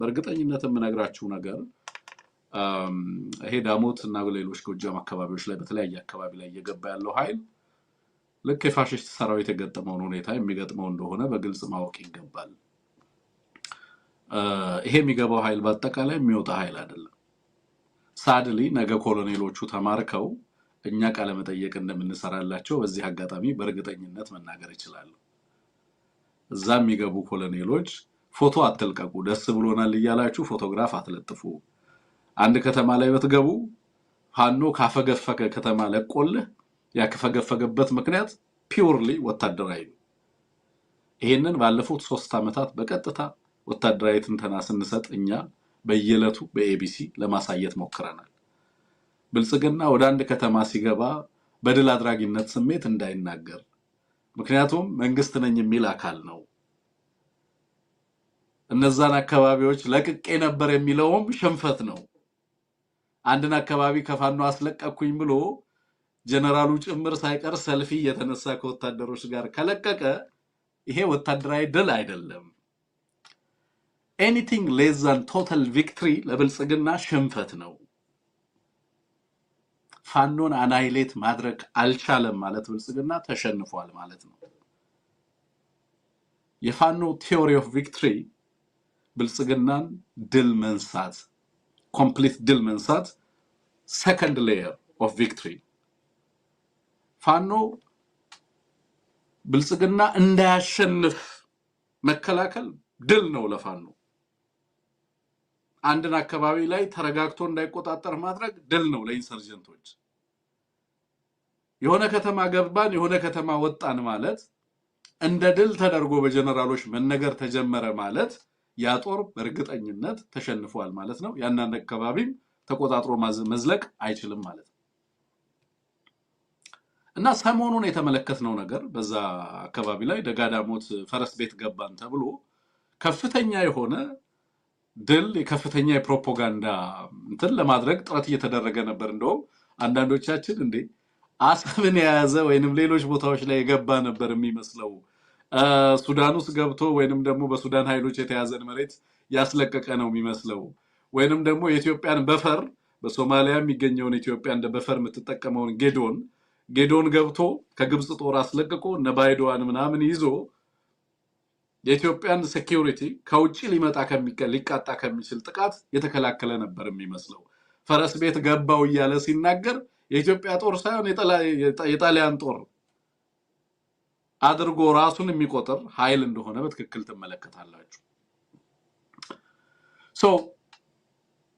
በእርግጠኝነት የምነግራችሁ ነገር ይሄ ዳሞት እና ሌሎች ጎጃም አካባቢዎች ላይ በተለያየ አካባቢ ላይ እየገባ ያለው ኃይል ልክ የፋሽስት ሰራዊት የገጠመውን ሁኔታ የሚገጥመው እንደሆነ በግልጽ ማወቅ ይገባል። ይሄ የሚገባው ኃይል በአጠቃላይ የሚወጣ ኃይል አይደለም። ሳድሊ ነገ ኮሎኔሎቹ ተማርከው እኛ ቃለ መጠየቅ እንደምንሰራላቸው በዚህ አጋጣሚ በእርግጠኝነት መናገር ይችላል። እዛ የሚገቡ ኮሎኔሎች ፎቶ አትልቀቁ፣ ደስ ብሎናል እያላችሁ ፎቶግራፍ አትለጥፉ። አንድ ከተማ ላይ በትገቡ ፋኖ ካፈገፈገ ከተማ ለቆልህ ያከፈገፈገበት ምክንያት ፒውርሊ ወታደራዊ ነው። ይሄንን ባለፉት 3 ዓመታት በቀጥታ ወታደራዊ ትንተና ስንሰጥ እኛ በየለቱ በኤቢሲ ለማሳየት ሞክረናል። ብልጽግና ወደ አንድ ከተማ ሲገባ በድል አድራጊነት ስሜት እንዳይናገር፣ ምክንያቱም መንግስት ነኝ የሚል አካል ነው። እነዛን አካባቢዎች ለቅቄ ነበር የሚለውም ሽንፈት ነው። አንድን አካባቢ ከፋኖ አስለቀኩኝ ብሎ ጀነራሉ ጭምር ሳይቀር ሰልፊ የተነሳ ከወታደሮች ጋር ከለቀቀ ይሄ ወታደራዊ ድል አይደለም። anything less than total victory ለብልጽግና ሽንፈት ነው። ፋኖን አናይሌት ማድረግ አልቻለም ማለት ብልጽግና ተሸንፏል ማለት ነው። የፋኖ ቲዮሪ ኦፍ ቪክትሪ ብልጽግናን ድል መንሳት፣ ኮምፕሊት ድል መንሳት ሰከንድ ሌየር ኦፍ ቪክትሪ። ፋኖ ብልጽግና እንዳያሸንፍ መከላከል ድል ነው ለፋኖ። አንድን አካባቢ ላይ ተረጋግቶ እንዳይቆጣጠር ማድረግ ድል ነው ለኢንሰርጀንቶች። የሆነ ከተማ ገባን የሆነ ከተማ ወጣን ማለት እንደ ድል ተደርጎ በጀነራሎች መነገር ተጀመረ ማለት ያ ጦር በእርግጠኝነት ተሸንፏል ማለት ነው። ያንን አካባቢም ተቆጣጥሮ መዝለቅ አይችልም ማለት ነው። እና ሰሞኑን የተመለከትነው ነገር በዛ አካባቢ ላይ ደጋዳሞት ፈረስ ቤት ገባን ተብሎ ከፍተኛ የሆነ ድል የከፍተኛ የፕሮፓጋንዳ እንትን ለማድረግ ጥረት እየተደረገ ነበር። እንደውም አንዳንዶቻችን እንዴ አሰብን የያዘ ወይንም ሌሎች ቦታዎች ላይ የገባ ነበር የሚመስለው፣ ሱዳን ውስጥ ገብቶ ወይንም ደግሞ በሱዳን ኃይሎች የተያዘን መሬት ያስለቀቀ ነው የሚመስለው፣ ወይንም ደግሞ የኢትዮጵያን በፈር በሶማሊያ የሚገኘውን ኢትዮጵያ እንደ በፈር የምትጠቀመውን ጌዶን ገብቶ ከግብጽ ጦር አስለቅቆ ነባይዶዋን ምናምን ይዞ የኢትዮጵያን ሴኩሪቲ ከውጪ ሊቃጣ ከሚችል ጥቃት የተከላከለ ነበር የሚመስለው። ፈረስ ቤት ገባው እያለ ሲናገር የኢትዮጵያ ጦር ሳይሆን የጣሊያን ጦር አድርጎ ራሱን የሚቆጥር ኃይል እንደሆነ በትክክል ትመለከታላችሁ።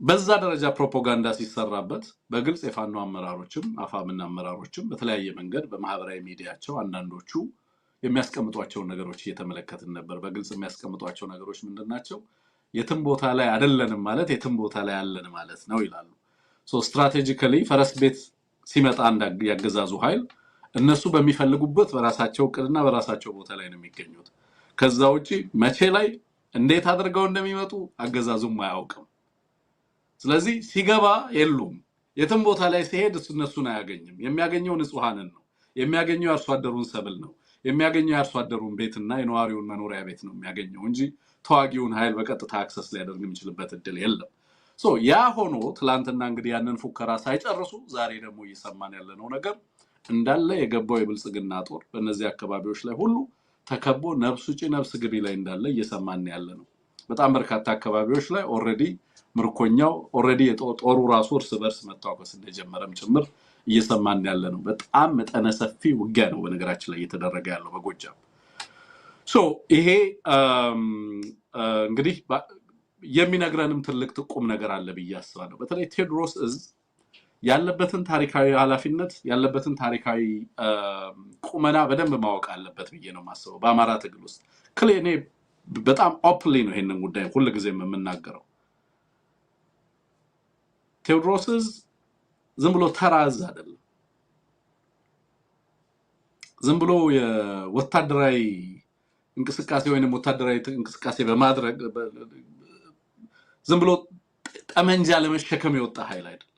በዛ ደረጃ ፕሮፓጋንዳ ሲሰራበት በግልጽ የፋኖ አመራሮችም አፋምና አመራሮችም በተለያየ መንገድ በማህበራዊ ሚዲያቸው አንዳንዶቹ የሚያስቀምጧቸው ነገሮች እየተመለከትን ነበር። በግልጽ የሚያስቀምጧቸው ነገሮች ምንድናቸው? የትም ቦታ ላይ አይደለንም ማለት የትም ቦታ ላይ አለን ማለት ነው ይላሉ። ስትራቴጂካሊ ፈረስ ቤት ሲመጣ ያገዛዙ ኃይል እነሱ በሚፈልጉበት በራሳቸው ቅድና በራሳቸው ቦታ ላይ ነው የሚገኙት። ከዛ ውጪ መቼ ላይ እንዴት አድርገው እንደሚመጡ አገዛዙም አያውቅም። ስለዚህ ሲገባ የሉም። የትም ቦታ ላይ ሲሄድ እነሱን አያገኝም። የሚያገኘው ንጹሃንን ነው። የሚያገኘው አርሶ አደሩን ሰብል ነው። የሚያገኘው አርሶ አደሩን ቤትና የነዋሪውን መኖሪያ ቤት ነው የሚያገኘው እንጂ ተዋጊውን ኃይል በቀጥታ አክሰስ ሊያደርግ የሚችልበት እድል የለም። ያ ሆኖ ትላንትና እንግዲህ ያንን ፉከራ ሳይጨርሱ ዛሬ ደግሞ እየሰማን ያለነው ነገር እንዳለ የገባው የብልጽግና ጦር በእነዚህ አካባቢዎች ላይ ሁሉ ተከቦ ነፍስ ውጪ ነፍስ ግቢ ላይ እንዳለ እየሰማን ያለነው። በጣም በርካታ አካባቢዎች ላይ ምርኮኛው ጦሩ ራሱ እርስ በርስ መታወቀስ እንደጀመረም ጭምር እየሰማን ያለነው። በጣም መጠነ ሰፊ ውጊያ ነው በነገራችን ላይ እየተደረገ ያለው በጎጃም። ይሄ እንግዲህ የሚነግረንም ትልቅ ጥቁም ነገር አለ ብዬ አስባለሁ። በተለይ ቴዎድሮስ እዝ ያለበትን ታሪካዊ ኃላፊነት ያለበትን ታሪካዊ ቁመና በደንብ ማወቅ አለበት ብዬ ነው የማስበው። በአማራ ትግል ውስጥ እኔ በጣም ኦፕንሊ ነው ይሄንን ጉዳይ ሁልጊዜም የምናገረው። ቴዎድሮስ እዝ ዝም ብሎ ተራ እዝ አይደለም። ዝም ብሎ የወታደራዊ እንቅስቃሴ ወይንም ወታደራዊ እንቅስቃሴ በማድረግ ዝም ብሎ ጠመንጃ ለመሸከም የወጣ ኃይል አይደለም።